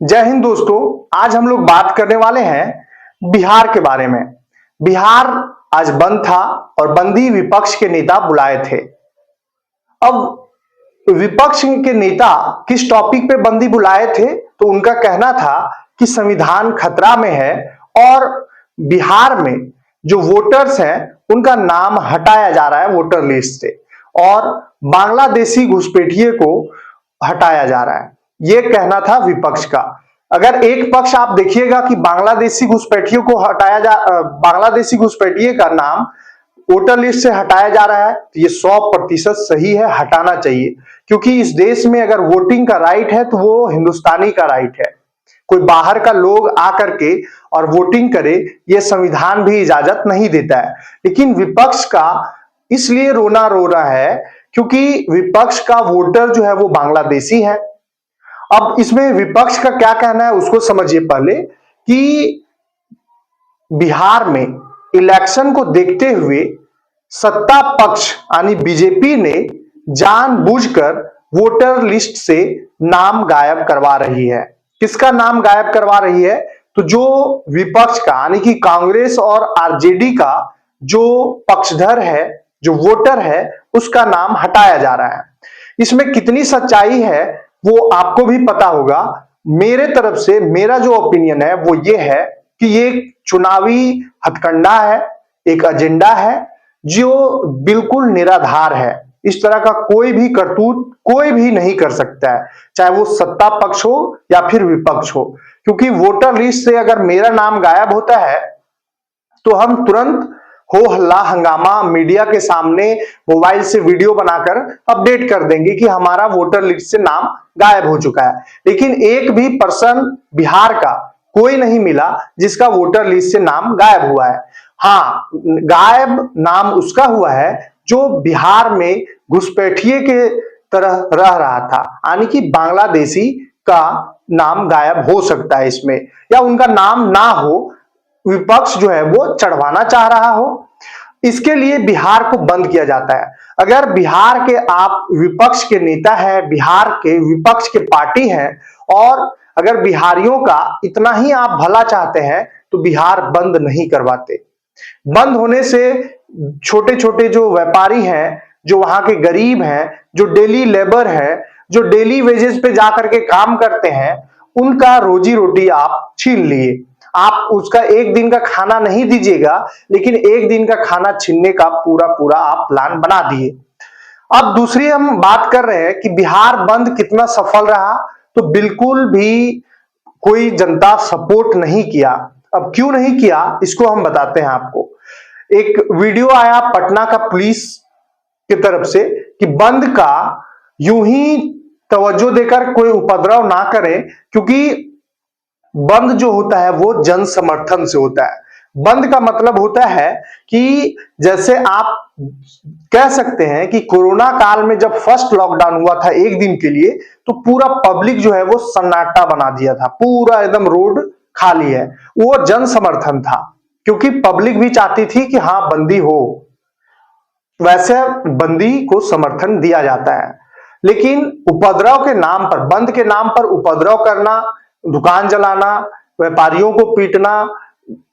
जय हिंद दोस्तों। आज हम लोग बात करने वाले हैं बिहार के बारे में। बिहार आज बंद था और बंदी विपक्ष के नेता बुलाए थे। अब विपक्ष के नेता किस टॉपिक पे बंदी बुलाए थे, तो उनका कहना था कि संविधान खतरा में है और बिहार में जो वोटर्स हैं उनका नाम हटाया जा रहा है वोटर लिस्ट से और बांग्लादेशी घुसपैठिए को हटाया जा रहा है। ये कहना था विपक्ष का। अगर एक पक्ष आप देखिएगा कि बांग्लादेशी घुसपैठियों को बांग्लादेशी घुसपैठिए का नाम वोटर लिस्ट से हटाया जा रहा है, तो ये 100% सही है, हटाना चाहिए। क्योंकि इस देश में अगर वोटिंग का राइट है तो वो हिंदुस्तानी का राइट है। कोई बाहर का लोग आकर के और वोटिंग करे, ये संविधान भी इजाजत नहीं देता है। लेकिन विपक्ष का इसलिए रोना रो रहा है क्योंकि विपक्ष का वोटर जो है वो बांग्लादेशी है। अब इसमें विपक्ष का क्या कहना है उसको समझिए पहले कि बिहार में इलेक्शन को देखते हुए सत्ता पक्ष यानी बीजेपी ने जानबूझकर वोटर लिस्ट से नाम गायब करवा रही है। किसका नाम गायब करवा रही है? तो जो विपक्ष का यानी कि कांग्रेस और आरजेडी का जो पक्षधर है, जो वोटर है, उसका नाम हटाया जा रहा है। इसमें कितनी सच्चाई है वो आपको भी पता होगा। मेरे तरफ से मेरा जो ओपिनियन है वो ये है कि ये चुनावी हथकंडा है, एक एजेंडा है जो बिल्कुल निराधार है। इस तरह का कोई भी करतूत कोई भी नहीं कर सकता है, चाहे वो सत्ता पक्ष हो या फिर विपक्ष हो। क्योंकि वोटर लिस्ट से अगर मेरा नाम गायब होता है तो हम तुरंत हो हल्ला हंगामा मीडिया के सामने मोबाइल से वीडियो बनाकर अपडेट कर देंगे कि हमारा वोटर लिस्ट से नाम गायब हो चुका है। लेकिन एक भी पर्सन बिहार का कोई नहीं मिला जिसका वोटर लिस्ट से नाम गायब हुआ है। हाँ, गायब नाम उसका हुआ है जो बिहार में घुसपैठिए के तरह रह रहा था, यानी कि बांग्लादेशी का नाम गायब हो सकता है इसमें, या उनका नाम ना हो, विपक्ष जो है वो चढ़वाना चाह रहा हो। इसके लिए बिहार को बंद किया जाता है। अगर बिहार के आप विपक्ष के नेता हैं, बिहार के विपक्ष के पार्टी हैं और अगर बिहारियों का इतना ही आप भला चाहते हैं तो बिहार बंद नहीं करवाते। बंद होने से छोटे छोटे जो व्यापारी हैं, जो वहां के गरीब हैं, जो डेली लेबर हैं, जो डेली वेजेस पे जाकर के काम करते हैं, उनका रोजी रोटी आप छीन लिए। आप उसका एक दिन का खाना नहीं दीजिएगा, लेकिन एक दिन का खाना छीनने का पूरा पूरा आप प्लान बना दिए। अब दूसरी हम बात कर रहे हैं कि बिहार बंद कितना सफल रहा, तो बिल्कुल भी कोई जनता सपोर्ट नहीं किया। अब क्यों नहीं किया इसको हम बताते हैं आपको। एक वीडियो आया पटना का पुलिस की तरफ से कि बंद का यूं ही तवज्जो देकर कोई उपद्रव ना करें, क्योंकि बंद जो होता है वो जन समर्थन से होता है। बंद का मतलब होता है कि जैसे आप कह सकते हैं कि कोरोना काल में जब फर्स्ट लॉकडाउन हुआ था एक दिन के लिए, तो पूरा पब्लिक जो है वो सन्नाटा बना दिया था, पूरा एकदम रोड खाली है। वो जन समर्थन था क्योंकि पब्लिक भी चाहती थी कि हाँ बंदी हो। वैसे बंदी को समर्थन दिया जाता है, लेकिन उपद्रव के नाम पर, बंद के नाम पर उपद्रव करना, दुकान जलाना, व्यापारियों को पीटना,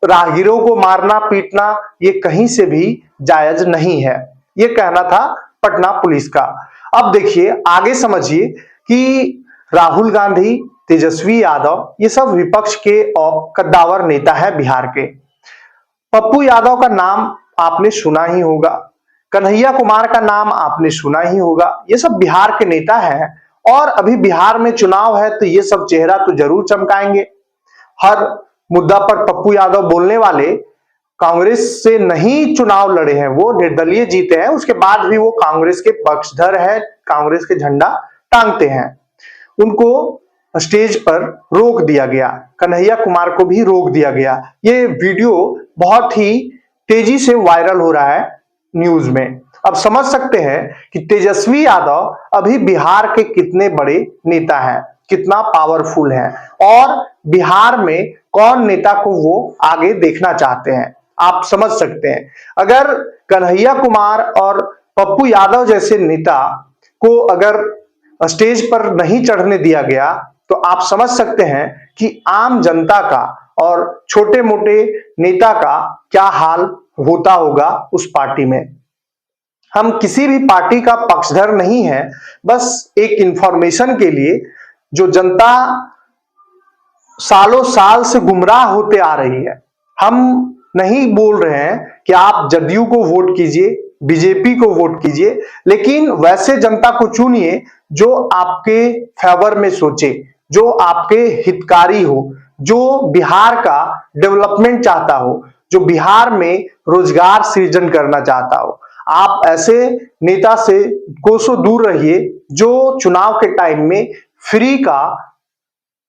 राहगीरों को मारना पीटना, ये कहीं से भी जायज नहीं है। ये कहना था पटना पुलिस का। अब देखिए आगे समझिए कि राहुल गांधी, तेजस्वी यादव, ये सब विपक्ष के और कद्दावर नेता है बिहार के। पप्पू यादव का नाम आपने सुना ही होगा, कन्हैया कुमार का नाम आपने सुना ही होगा। ये सब बिहार के नेता हैं और अभी बिहार में चुनाव है तो ये सब चेहरा तो जरूर चमकाएंगे। हर मुद्दा पर पप्पू यादव बोलने वाले, कांग्रेस से नहीं चुनाव लड़े हैं, वो निर्दलीय जीते हैं, उसके बाद भी वो कांग्रेस के पक्षधर है, कांग्रेस के झंडा टांगते हैं। उनको स्टेज पर रोक दिया गया, कन्हैया कुमार को भी रोक दिया गया। ये वीडियो बहुत ही तेजी से वायरल हो रहा है न्यूज में। अब समझ सकते हैं कि तेजस्वी यादव अभी बिहार के कितने बड़े नेता हैं, कितना पावरफुल हैं और बिहार में कौन नेता को वो आगे देखना चाहते हैं, आप समझ सकते हैं। अगर कन्हैया कुमार और पप्पू यादव जैसे नेता को अगर स्टेज पर नहीं चढ़ने दिया गया तो आप समझ सकते हैं कि आम जनता का और छोटे मोटे नेता का क्या हाल होता होगा उस पार्टी में। हम किसी भी पार्टी का पक्षधर नहीं है, बस एक इंफॉर्मेशन के लिए, जो जनता सालों साल से गुमराह होते आ रही है। हम नहीं बोल रहे हैं कि आप जदयू को वोट कीजिए, बीजेपी को वोट कीजिए, लेकिन वैसे जनता को चुनिए जो आपके फेवर में सोचे, जो आपके हितकारी हो, जो बिहार का डेवलपमेंट चाहता हो, जो बिहार में रोजगार सृजन करना चाहता हो। आप ऐसे नेता से कोसों दूर रहिए जो चुनाव के टाइम में फ्री का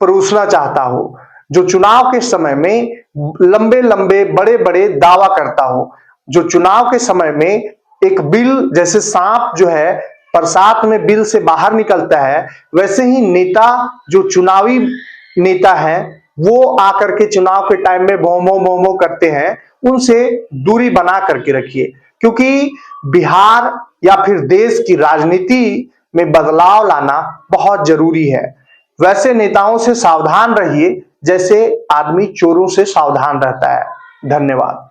परोसना चाहता हो, जो चुनाव के समय में लंबे लंबे बड़े बड़े दावा करता हो, जो चुनाव के समय में एक बिल जैसे सांप जो है बरसात में बिल से बाहर निकलता है, वैसे ही नेता जो चुनावी नेता है वो आकर के चुनाव के टाइम में भोमो भोमो करते हैं, उनसे दूरी बना करके रखिए। क्योंकि बिहार या फिर देश की राजनीति में बदलाव लाना बहुत जरूरी है। वैसे नेताओं से सावधान रहिए जैसे आदमी चोरों से सावधान रहता है। धन्यवाद।